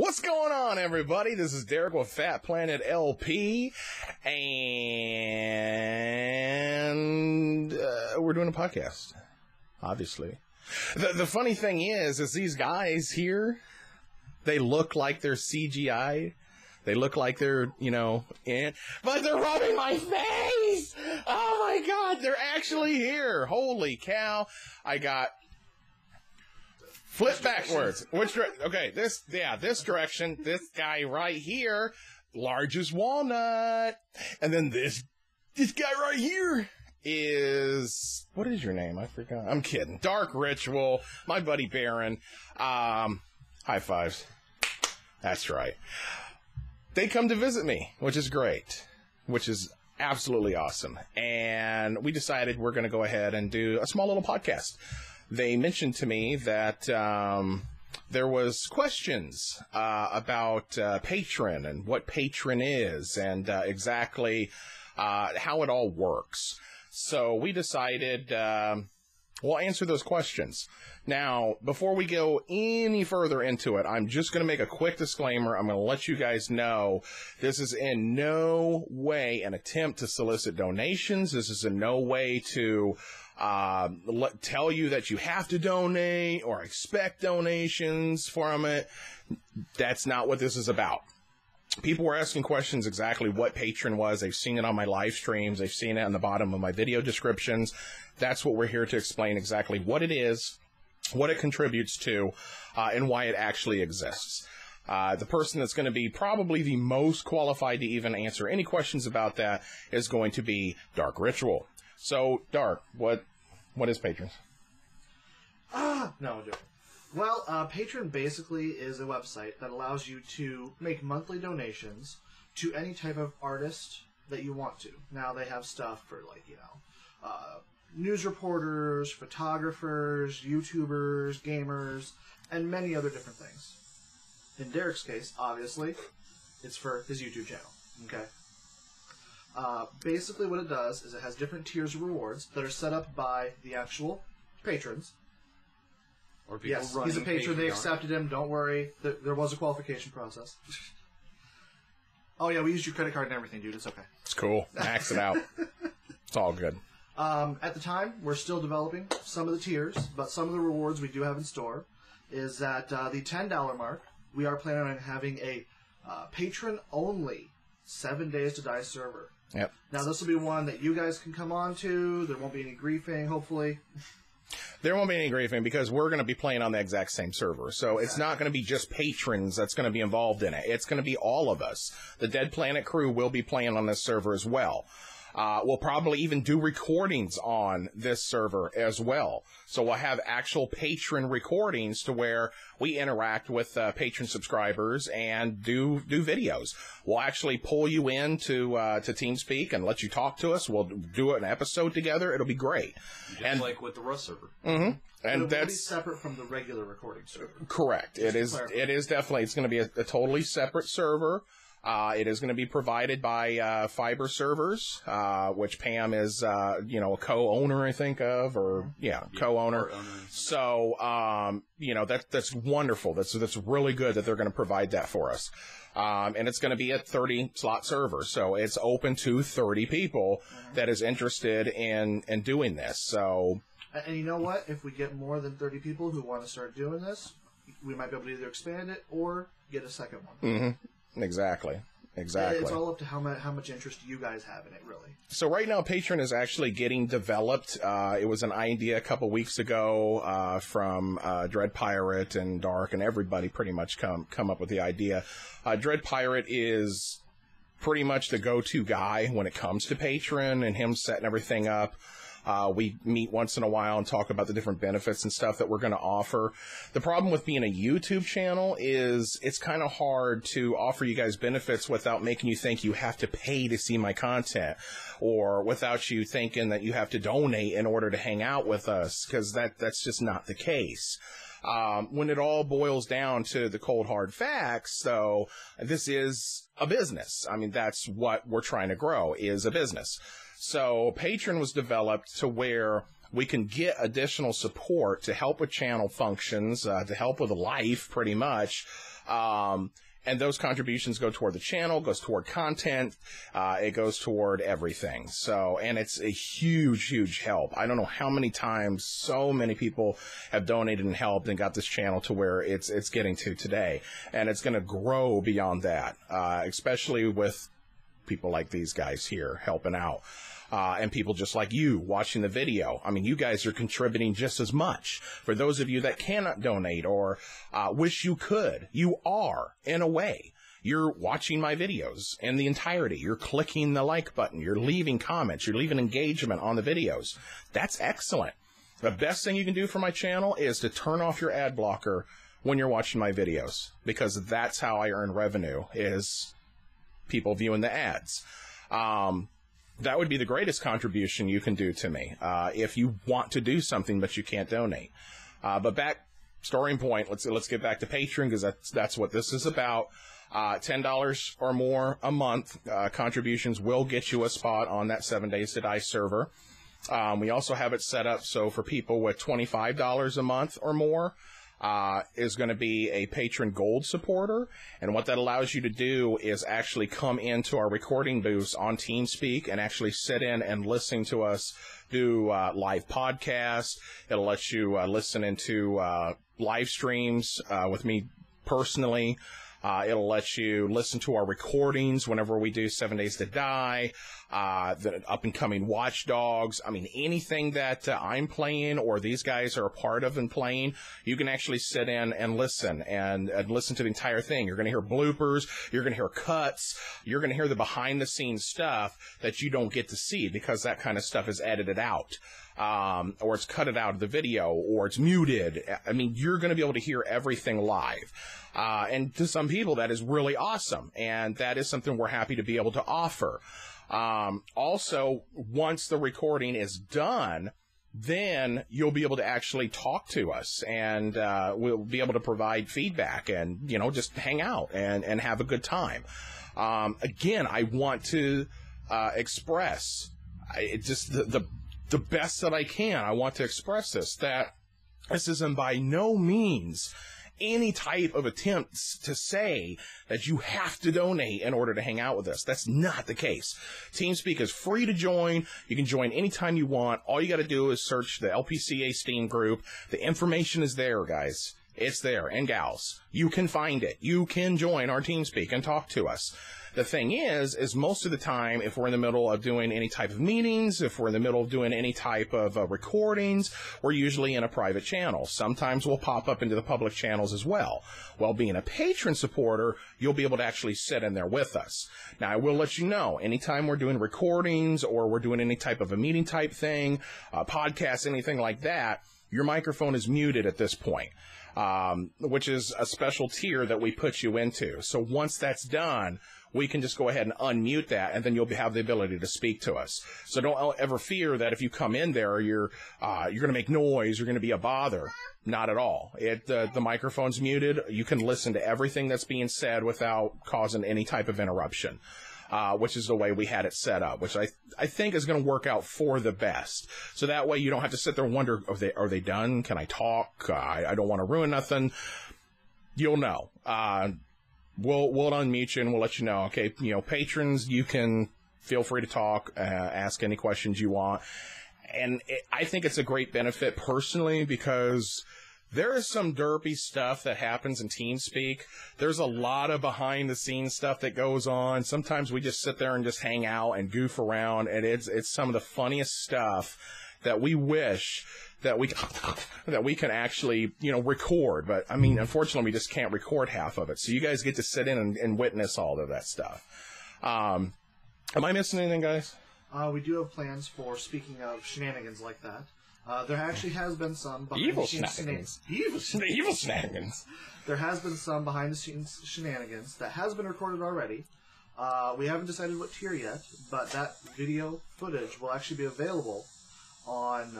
What's going on, everybody? This is Derek with FatPlanetLP, and we're doing a podcast, obviously. The funny thing is these guys here, they look like they're CGI. They look like they're, but they're rubbing my face! Oh my God, they're actually here! Holy cow! I got... Flip backwards. Which direction? Okay, this direction. This guy right here, large as walnut. And then this guy right here is, what is your name? I forgot. I'm kidding. Dark Ritual. My buddy Baron. High fives. That's right. They come to visit me, which is great. Which is absolutely awesome. And we decided we're going to go ahead and do a small little podcast. They mentioned to me that there was questions about Patron and what Patron is and exactly how it all works. So we decided we'll answer those questions. Now, before we go any further into it, I'm just going to make a quick disclaimer. I'm going to let you guys know this is in no way an attempt to solicit donations. This is in no way to tell you that you have to donate or expect donations from it. That's not what this is about. People were asking questions exactly what Patron was. They've seen it on my live streams. They've seen it on the bottom of my video descriptions. That's what we're here to explain, exactly what it is, what it contributes to, and why it actually exists. The person that's going to be probably the most qualified to even answer any questions about that is going to be Dark Ritual. So, Dark, what is Patron? No, I'm joking. Well, Patron basically is a website that allows you to make monthly donations to any type of artist that you want to. Now, they have stuff for, news reporters, photographers, YouTubers, gamers, and many other different things. In Derek's case, obviously, it's for his YouTube channel. Okay? Basically what it does is it has different tiers of rewards that are set up by the actual patrons. Or people yes, running he's a patron. They Patreon. accepted him. Don't worry. There was a qualification process. Oh, yeah, we used your credit card and everything, dude. It's okay. It's cool. Max it out. It's all good. At the time, we're still developing some of the tiers, but some of the rewards we do have in store is that the $10 mark, we are planning on having a patron-only 7 Days to Die server. Yep. Now, this will be one that you guys can come on to. There won't be any griefing, hopefully. There won't be any griefing because we're going to be playing on the exact same server. So it's not going to be just patrons that's going to be involved in it. It's going to be all of us. The Dead Planet crew will be playing on this server as well. We'll probably even do recordings on this server as well. So we'll have actual patron recordings to where we interact with patron subscribers and do videos. We'll actually pull you in to TeamSpeak and let you talk to us. We'll do an episode together. It'll be great. Just like with the Rust server. Mm-hmm. And that's be separate from the regular recording server. Correct. It is definitely, it's going to be a totally separate server. It is going to be provided by Fiber Servers, which Pam is, a co-owner, I think of, or co-owner. So, that's wonderful. That's really good that they're going to provide that for us. And it's going to be a 30-slot server, so it's open to 30 people that is interested in doing this. So, and you know what? If we get more than 30 people who want to start doing this, we might be able to either expand it or get a second one. Mm-hmm. Exactly. It's all up to how much interest you guys have in it, really. So right now, Patron is actually getting developed. It was an idea a couple weeks ago from Dread Pirate and Dark, and everybody pretty much come up with the idea. Dread Pirate is pretty much the go-to guy when it comes to Patron and him setting everything up. We meet once in a while and talk about the different benefits and stuff that we're going to offer. The problem with being a YouTube channel is it's kind of hard to offer you guys benefits without making you think you have to pay to see my content, or without you thinking that you have to donate in order to hang out with us, because that's just not the case. When it all boils down to the cold hard facts, though, this is a business. I mean, that's what we're trying to grow, is a business. So Patron was developed to where we can get additional support to help with channel functions, to help with life, pretty much, And those contributions go toward the channel, goes toward content, it goes toward everything. So, and it's a huge, huge help. I don't know how many times so many people have donated and helped and got this channel to where it's getting to today. And it's going to grow beyond that, especially with people like these guys here helping out. And people just like you watching the video. I mean, you guys are contributing just as much. For those of you that cannot donate or wish you could, you are, in a way. You're watching my videos in the entirety. You're clicking the like button. You're leaving comments. You're leaving engagement on the videos. That's excellent. The best thing you can do for my channel is to turn off your ad blocker when you're watching my videos, because that's how I earn revenue, is people viewing the ads. That would be the greatest contribution you can do to me, if you want to do something but you can't donate. But back, story point, let's get back to Patron, because that's what this is about. $10 or more a month contributions will get you a spot on that 7 Days to Die server. We also have it set up so for people with $25 a month or more, is going to be a Patron Gold supporter. And what that allows you to do is actually come into our recording booths on TeamSpeak and actually sit in and listen to us do live podcasts. It'll let you listen into live streams with me personally. It'll let you listen to our recordings whenever we do 7 Days to Die, the up-and-coming Watch Dogs. I mean, anything that I'm playing or these guys are a part of and playing, you can actually sit in and listen and listen to the entire thing. You're going to hear bloopers. You're going to hear cuts. You're going to hear the behind-the-scenes stuff that you don't get to see because that kind of stuff is edited out. Or it's cut it out of the video, or it's muted. I mean, you're going to be able to hear everything live. And to some people, that is really awesome. And that is something we're happy to be able to offer. Also, once the recording is done, then you'll be able to actually talk to us, and we'll be able to provide feedback and, just hang out and have a good time. Again, I want to express the best that I can. I want to express that this isn't by no means any type of attempts to say that you have to donate in order to hang out with us. That's not the case. TeamSpeak is free to join. You can join anytime you want. All you got to do is search the LPCA Steam group. The information is there, guys. It's there, and gals. You can find it. You can join our TeamSpeak and talk to us. The thing is most of the time, if we're in the middle of doing any type of meetings, if we're in the middle of doing any type of recordings, we're usually in a private channel. Sometimes we'll pop up into the public channels as well. Well, being a patron supporter, you'll be able to actually sit in there with us. Now, I will let you know, anytime we're doing recordings or we're doing any type of a meeting type thing, podcast, anything like that, your microphone is muted at this point. Which is a special tier that we put you into. So once that's done, we can just go ahead and unmute that, and then you'll have the ability to speak to us. So don't ever fear that if you come in there, you're going to make noise, you're going to be a bother. Not at all. The microphone's muted. You can listen to everything that's being said without causing any type of interruption. Which is the way we had it set up, which I think is going to work out for the best. So that way you don't have to sit there and wonder, are they done? Can I talk? I don't want to ruin nothing. You'll know. We'll unmute you and we'll let you know. Okay, patrons, you can feel free to talk, ask any questions you want. And I think it's a great benefit personally because there is some derpy stuff that happens in TeamSpeak. There's a lot of behind-the-scenes stuff that goes on. Sometimes we just sit there and just hang out and goof around, and it's some of the funniest stuff that we wish that we can actually, record. But, I mean, unfortunately, we just can't record half of it. So you guys get to sit in and witness all of that stuff. Am I missing anything, guys? We do have plans for, speaking of shenanigans like that. There actually has been some behind-the-scenes Evil shenanigans. There has been some behind-the-scenes shenanigans that has been recorded already. We haven't decided what tier yet, but that video footage will actually be available on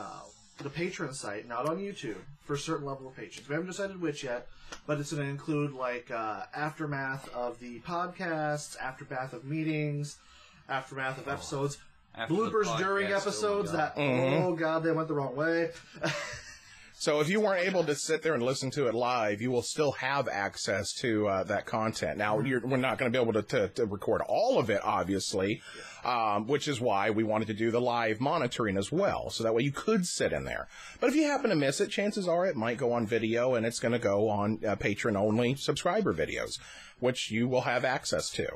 the Patron site, not on YouTube, for a certain level of patrons. We haven't decided which yet, but it's going to include aftermath of the podcasts, aftermath of meetings, aftermath of episodes. Bloopers during episodes that, oh god, they went the wrong way. So if you weren't able to sit there and listen to it live, you will still have access to that content. Now, we're not going to be able to record all of it, obviously, which is why we wanted to do the live monitoring as well. So that way you could sit in there. But if you happen to miss it, chances are it might go on video, and it's going to go on Patreon-only subscriber videos, which you will have access to.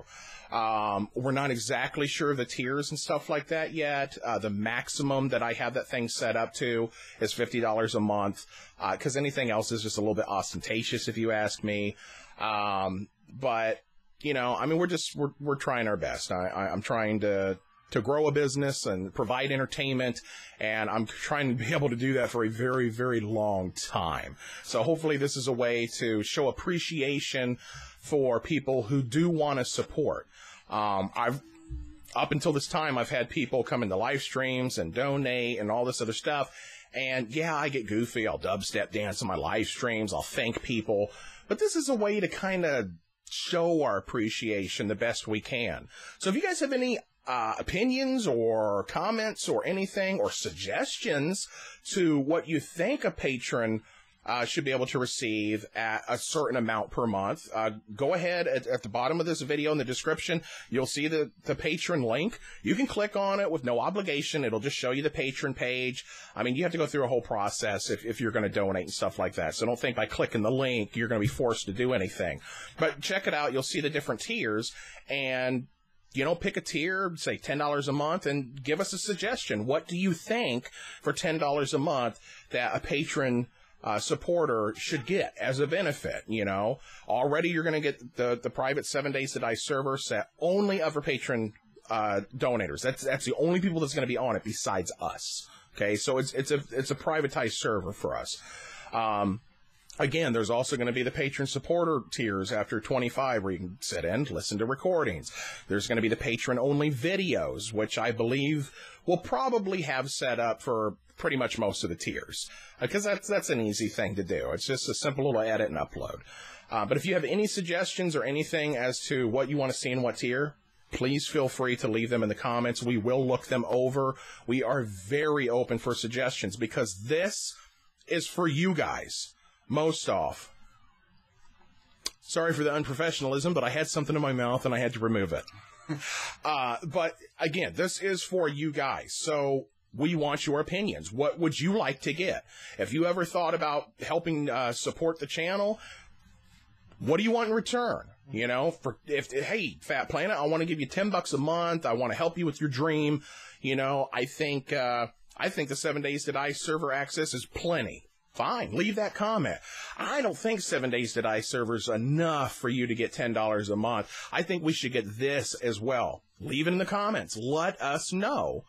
We're not exactly sure of the tiers and stuff like that yet. The maximum that I have that thing set up to is $50 a month, because anything else is just a little bit ostentatious, if you ask me. But, you know, I mean, we're trying our best. I'm trying to grow a business and provide entertainment, and I'm trying to be able to do that for a very, very long time. So hopefully this is a way to show appreciation for people who do want to support. Up until this time, I've had people come into live streams and donate and all this other stuff. And yeah, I get goofy. I'll dubstep dance on my live streams. I'll thank people. But this is a way to kind of show our appreciation the best we can. So if you guys have any opinions or comments or anything or suggestions to what you think a patron should be able to receive at a certain amount per month, go ahead at the bottom of this video in the description. You'll see the Patron link. You can click on it with no obligation. It'll just show you the Patron page. I mean, you have to go through a whole process if you're going to donate and stuff like that. So don't think by clicking the link you're going to be forced to do anything. But check it out. You'll see the different tiers, and you know, pick a tier, say $10 a month, and give us a suggestion. What do you think for $10 a month that a patron supporter should get as a benefit? You know, already you're going to get the private 7 Days to Die server set only of our patron donators. That's the only people that's going to be on it besides us. Okay, so it's a privatized server for us. Again, there's also going to be the patron supporter tiers after 25 where you can sit in, listen to recordings. There's going to be the patron only videos, which I believe we'll probably have set up for pretty much most of the tiers, because that's an easy thing to do. It's just a simple little edit and upload. But if you have any suggestions or anything as to what you want to see in what tier, please feel free to leave them in the comments. We will look them over. We are very open for suggestions, because this is for you guys. Most off. Sorry for the unprofessionalism, but I had something in my mouth and I had to remove it. But again, this is for you guys. So we want your opinions. What would you like to get? If you ever thought about helping support the channel, what do you want in return? You know, hey, Fat Planet, I want to give you $10 a month. I want to help you with your dream. You know, I think the 7 Days to Die server access is plenty. Fine, leave that comment. I don't think 7 Days to Die server's enough for you to get $10 a month. I think we should get this as well. Leave it in the comments. Let us know,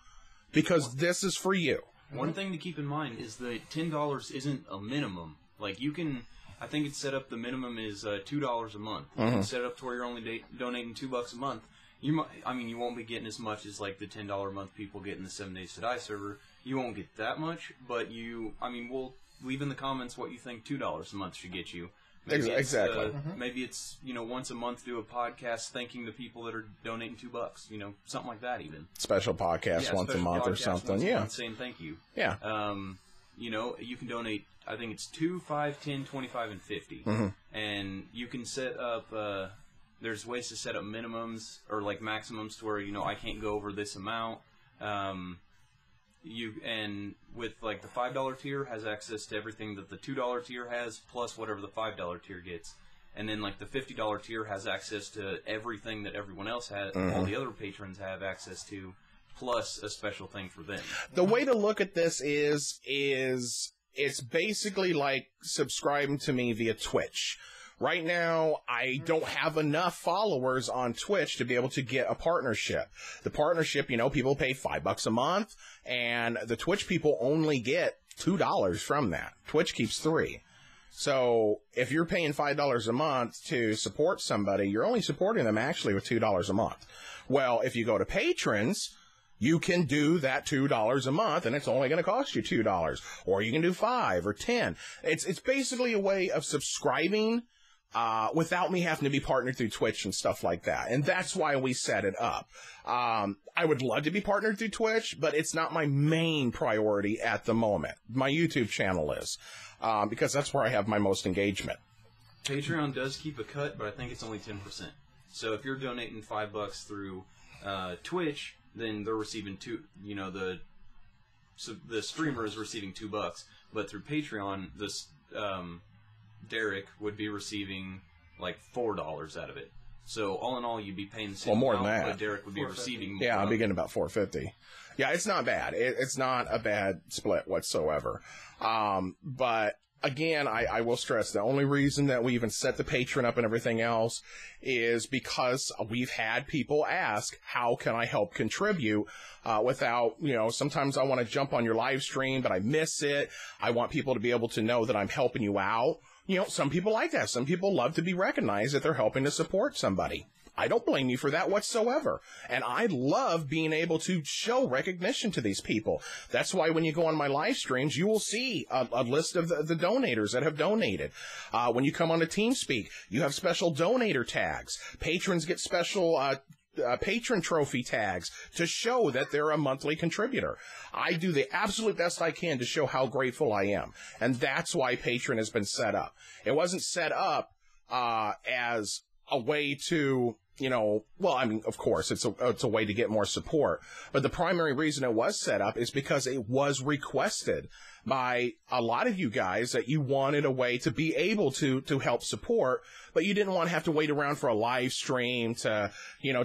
because this is for you. One thing to keep in mind is that $10 isn't a minimum. Like, you can, I think it's set up, the minimum is $2 a month. You can set it up to where you're only donating $2 a month. You won't be getting as much as like the $10 a month people get in the 7 Days to Die server. You won't get that much, but we'll leave in the comments what you think $2 a month should get you. Maybe exactly. Maybe it's, once a month do a podcast thanking the people that are donating $2. Something like that even. Special podcast once a month or something. Yeah. Saying thank you. Yeah. You can donate. I think it's 2, 5, 10, 25, and 50. And you can set up. There's ways to set up minimums or like maximums to where I can't go over this amount. And with like the $5 tier has access to everything that the $2 tier has, plus whatever the $5 tier gets. And then like the $50 tier has access to everything that everyone else has, all the other patrons have access to, plus a special thing for them. The way to look at this is it's basically like subscribing to me via Twitch. Right now, I don't have enough followers on Twitch to be able to get a partnership. The partnership, people pay $5 a month, and the Twitch people only get $2 from that. Twitch keeps $3. So if you're paying $5 a month to support somebody, you're only supporting them actually with $2 a month. Well, if you go to patrons, you can do that $2 a month, and it's only going to cost you $2. Or you can do $5 or $10. It's basically a way of subscribing without me having to be partnered through Twitch and stuff like that. And that's why we set it up. I would love to be partnered through Twitch, but it's not my main priority at the moment. My YouTube channel is, because that's where I have my most engagement. Patreon does keep a cut, but I think it's only 10%. So if you're donating $5 through Twitch, then they're receiving the streamer is receiving $2, but through Patreon, this Derek would be receiving like $4 out of it. So all in all, you'd be paying the same more amount, than that. but Derek would be receiving more. Yeah, I'll be getting about $4.50. Yeah, it's not bad. It's not a bad split whatsoever. But again, I will stress the only reason that we even set the Patreon up and everything else is because we've had people ask, how can I help contribute without, sometimes I want to jump on your live stream, but I miss it. I want people to be able to know that I'm helping you out. Some people like that. Some people love to be recognized that they're helping to support somebody. I don't blame you for that whatsoever. And I love being able to show recognition to these people. That's why when you go on my live streams, you will see a list of the donators that have donated. When you come on to TeamSpeak, you have special donator tags. Patrons get special patron trophy tags to show that they're a monthly contributor. I do the absolute best I can to show how grateful I am. And that's why Patron has been set up. It wasn't set up as a way to, of course, it's a way to get more support. But the primary reason it was set up is because it was requested by a lot of you guys that you wanted a way to be able to help support, but you didn't want to have to wait around for a live stream to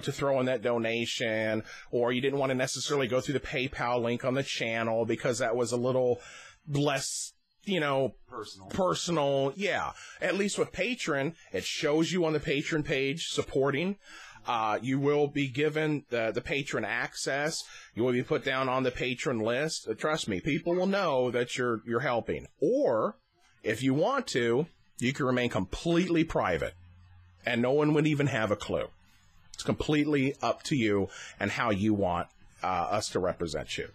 throw in that donation, or you didn't want to necessarily go through the PayPal link on the channel because that was a little less personal. Yeah. At least with Patron, it shows you on the Patron page supporting. You will be given the patron access. You will be put down on the patron list. Trust me, people will know that you're helping. Or if you want to, you can remain completely private and no one would even have a clue. It's completely up to you and how you want us to represent you.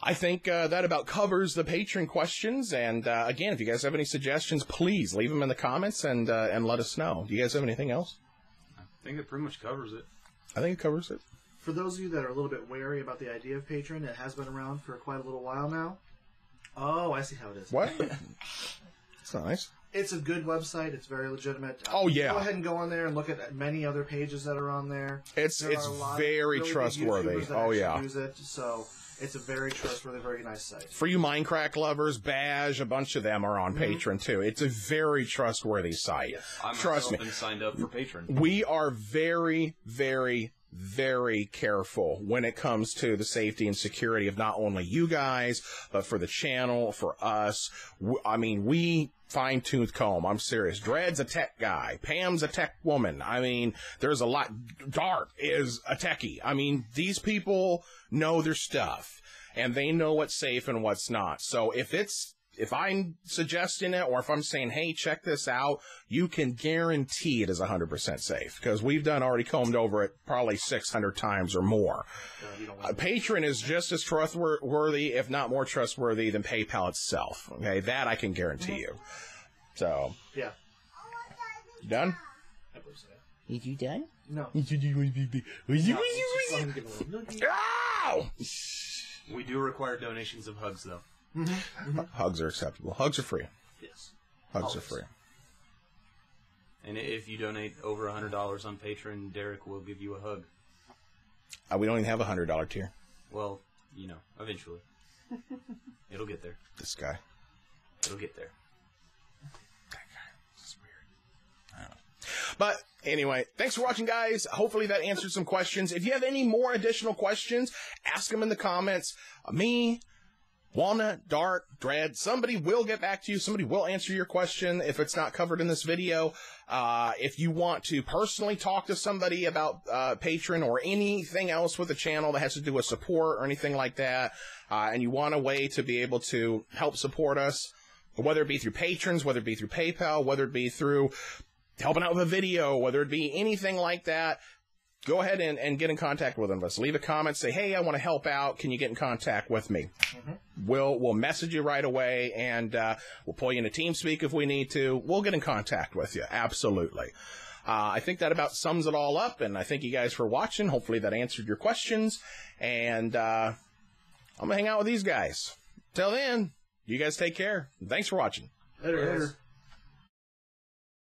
I think that about covers the patron questions. And again, if you guys have any suggestions, please leave them in the comments and let us know. Do you guys have anything else? I think it pretty much covers it. I think it covers it. For those of you that are a little bit wary about the idea of Patron, it has been around for quite a little while now. Oh, I see how it is. What? It's nice. It's a good website. It's very legitimate. Oh, yeah. Go ahead and go on there and look at many other pages that are on there. It's very trustworthy. Oh, yeah. Use it, so it's a very trustworthy, very nice site. For you Minecraft lovers, Bash, a bunch of them are on Patron, too. It's a very trustworthy site. Yes, I Trust me. Been signed up for Patron. We are very, very, very careful when it comes to the safety and security of not only you guys, but for the channel, for us. We fine-tooth comb. I'm serious. Dred's a tech guy. Pam's a tech woman. There's a lot. Dart is a techie. These people know their stuff, and they know what's safe and what's not. So if I'm suggesting it, or if I'm saying, hey, check this out, you can guarantee it is 100% safe, because we've already combed over it probably 600 times or more. Patron is just as trustworthy, if not more trustworthy, than PayPal itself. Okay, that I can guarantee you. So, yeah. Done? Is you done? No. Ow! We do require donations of hugs, though. Hugs are acceptable. Hugs are free. Yes. Hugs are free. And if you donate over $100 on Patreon, Derek will give you a hug. We don't even have a $100 tier. Well, eventually. It'll get there. This guy. It'll get there. That guy. This is weird. I don't know. But anyway, thanks for watching, guys. Hopefully that answered some questions. If you have any more additional questions, ask them in the comments. Me, Walnut, Dart, Dred, somebody will get back to you. Somebody will answer your question if it's not covered in this video. If you want to personally talk to somebody about Patron or anything else with the channel that has to do with support or anything like that, and you want a way to be able to help support us, whether it be through patrons, whether it be through PayPal, whether it be through helping out with a video, whether it be anything like that, go ahead and get in contact with us. Leave a comment, say, hey, I want to help out. Can you get in contact with me? We'll message you right away, and we'll pull you into TeamSpeak if we need to. We'll get in contact with you. Absolutely. I think that about sums it all up, and I thank you guys for watching. Hopefully that answered your questions, and I'm going to hang out with these guys. Till then, you guys take care. Thanks for watching. Later.